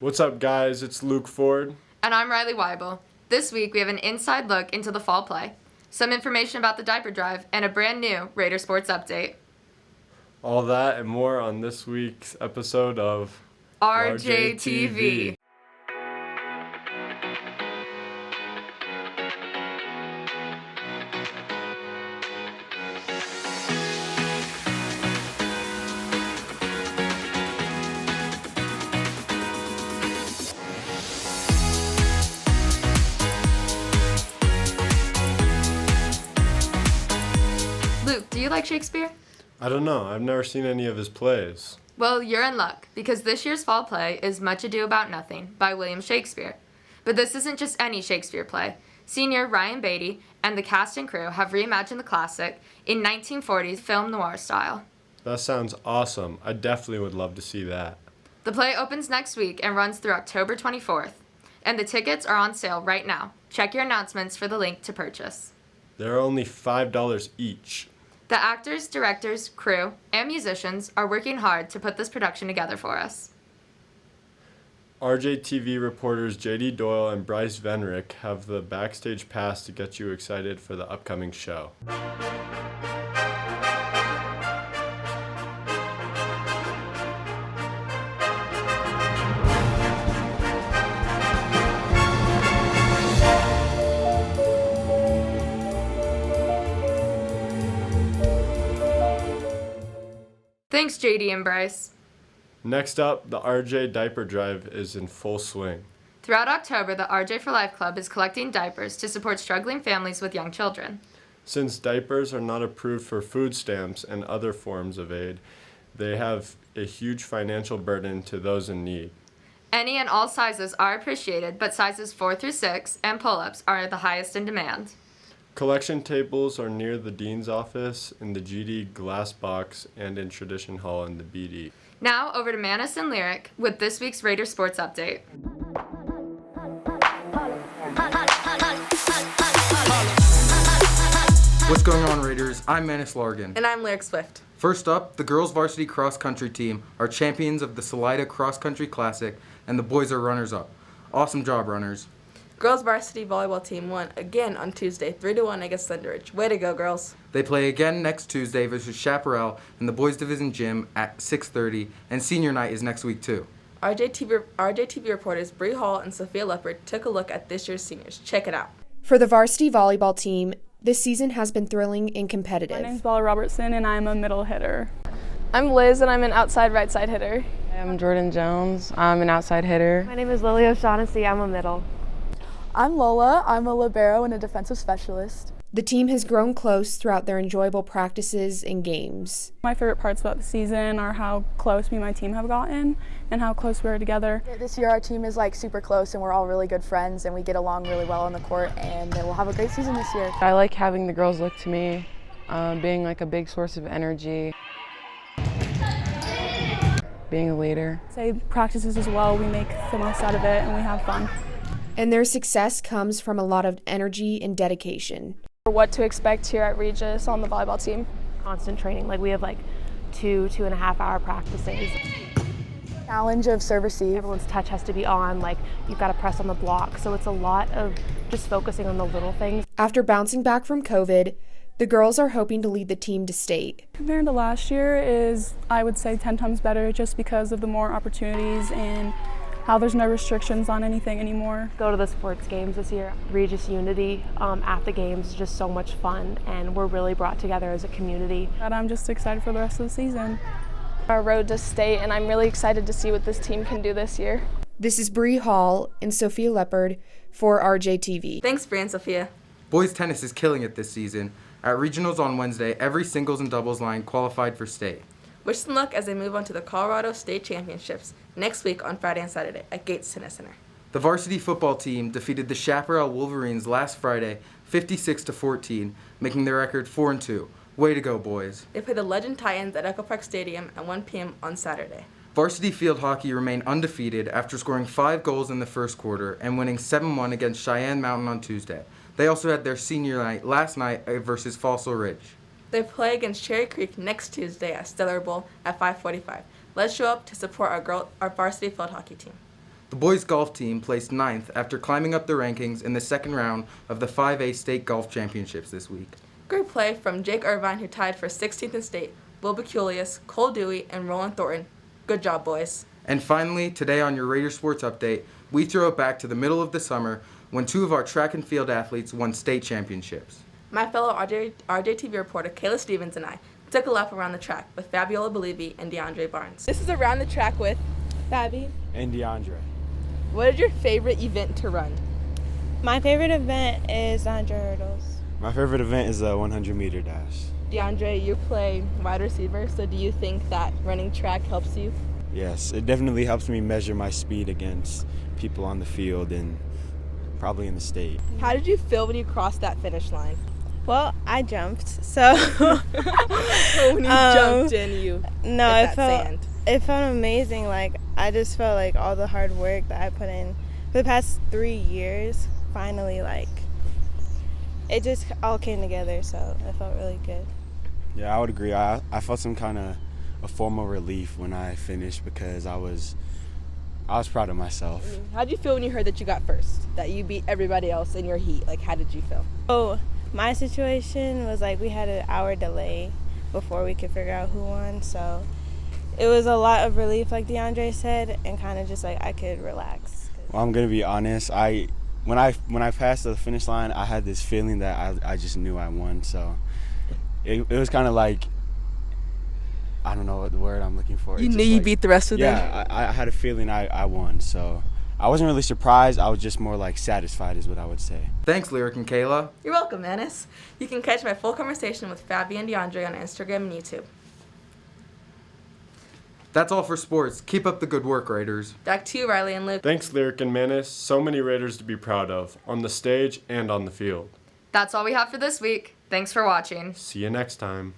What's up, guys? It's Luke Ford. And I'm Reilly Wible. This week we have an inside look into the fall play, some information about the diaper drive, and a brand new Raider Sports update. All that and more on this week's episode of RJTV. Luke, do you like Shakespeare? I don't know. I've never seen any of his plays. Well, you're in luck, because this year's fall play is Much Ado About Nothing by William Shakespeare. But this isn't just any Shakespeare play. Senior Ryan Beatty and the cast and crew have reimagined the classic in 1940s film noir style. That sounds awesome. I definitely would love to see that. The play opens next week and runs through October 24th. And the tickets are on sale right now. Check your announcements for the link to purchase. They're only $5 each. The actors, directors, crew, and musicians are working hard to put this production together for us. RJTV reporters JD Doyle and Bryce Venrick have the backstage pass to get you excited for the upcoming show. Thanks, JD and Bryce. Next up, the RJ Diaper Drive is in full swing. Throughout October, the RJ for Life Club is collecting diapers to support struggling families with young children. Since diapers are not approved for food stamps and other forms of aid, they have a huge financial burden to those in need. Any and all sizes are appreciated, but sizes 4 through 6 and pull-ups are the highest in demand. Collection tables are near the Dean's office, in the GD Glass Box, and in Tradition Hall in the BD. Now over to Manus and Lyric with this week's Raider Sports Update. What's going on, Raiders? I'm Manus Largan. And I'm Lyric Swift. First up, the girls varsity cross country team are champions of the Salida Cross Country Classic, and the boys are runners-up. Awesome job, runners. Girls varsity volleyball team won again on Tuesday, 3-1 against Thunderbridge. Way to go, girls. They play again next Tuesday versus Chaparral in the boys division gym at 6:30, and senior night is next week too. RJTV reporters Bree and Sophia Lepard took a look at this year's seniors. Check it out. For the varsity volleyball team, this season has been thrilling and competitive. My name's Bella Robertson, and I'm a middle hitter. I'm Liz, and I'm an outside right side hitter. I'm Jordan Jones. I'm an outside hitter. My name is Lily O'Shaughnessy. I'm a middle. I'm Lola. I'm a libero and a defensive specialist. The team has grown close throughout their enjoyable practices and games. My favorite parts about the season are how close me and my team have gotten and how close we are together. This year our team is super close and we're all really good friends and we get along really well on the court and we'll have a great season this year. I like having the girls look to me, being a big source of energy, being a leader. Say practices as well, we make the most out of it and we have fun. And their success comes from a lot of energy and dedication. What to expect here at Regis on the volleyball team? Constant training, we have 2.5 hour practices. Challenge of serve receive. Everyone's touch has to be on, you've got to press on the block. So it's a lot of just focusing on the little things. After bouncing back from COVID, the girls are hoping to lead the team to state. Compared to last year is, I would say, 10 times better just because of the more opportunities and how there's no restrictions on anything anymore. Go to the sports games this year. Regis Unity at the games is just so much fun, and we're really brought together as a community. And I'm just excited for the rest of the season. Our road to state, and I'm really excited to see what this team can do this year. This is Bree Hall and Sophia Lepard for RJTV. Thanks, Bree and Sophia. Boys tennis is killing it this season. At regionals on Wednesday, every singles and doubles line qualified for state. Wish them luck as they move on to the Colorado State Championships next week on Friday and Saturday at Gates Tennis Center. The varsity football team defeated the Chaparral Wolverines last Friday, 56-14, making their record 4-2. Way to go, boys. They play the Legend Titans at Echo Park Stadium at 1 p.m. on Saturday. Varsity field hockey remained undefeated after scoring 5 goals in the first quarter and winning 7-1 against Cheyenne Mountain on Tuesday. They also had their senior night last night versus Faestel Ridge. They play against Cherry Creek next Tuesday at Stellar Bowl at 5:45. Let's show up to support our varsity field hockey team. The boys golf team placed 9th after climbing up the rankings in the second round of the 5A State Golf Championships this week. Great play from Jake Irvine, who tied for 16th in state, Will Beculius, Cole Dewey, and Roland Thornton. Good job, boys. And finally, today on your Raider Sports Update, we throw it back to the middle of the summer when 2 of our track and field athletes won state championships. My fellow RJTV reporter Kaeyla Stevens and I took a lap around the track with Fabiola Belibi and DeAndre Barnes. This is Around the Track with Fabi and DeAndre. What is your favorite event to run? My favorite event is 100 hurdles. My favorite event is a 100-meter dash. DeAndre, you play wide receiver, so do you think that running track helps you? Yes, it definitely helps me measure my speed against people on the field and probably in the state. How did you feel when you crossed that finish line? Well, I jumped, so when you jumped in, you hit that sand. It felt amazing. Like, I just felt like all the hard work that I put in for the past 3 years, finally, like, it just all came together, so it felt really good. Yeah, I would agree. I felt some kind of a form of relief when I finished because I was proud of myself. How did you feel when you heard that you got first, that you beat everybody else in your heat? Like, how did you feel? Oh, my situation was like we had an hour delay before we could figure out who won, so it was a lot of relief, like DeAndre said, and kind of just like I could relax. Well, I'm gonna be honest. When I passed the finish line, I had this feeling that I just knew I won. So it was kind of like, I don't know what the word I'm looking for. You knew you beat the rest of them? Yeah, I had a feeling I won. So I wasn't really surprised. I was just more like satisfied is what I would say. Thanks, Lyric and Kaeyla. You're welcome, Manus. You can catch my full conversation with Fabi and DeAndre on Instagram and YouTube. That's all for sports. Keep up the good work, Raiders. Back to you, Reilly and Luke. Thanks, Lyric and Manus. So many Raiders to be proud of, on the stage and on the field. That's all we have for this week. Thanks for watching. See you next time.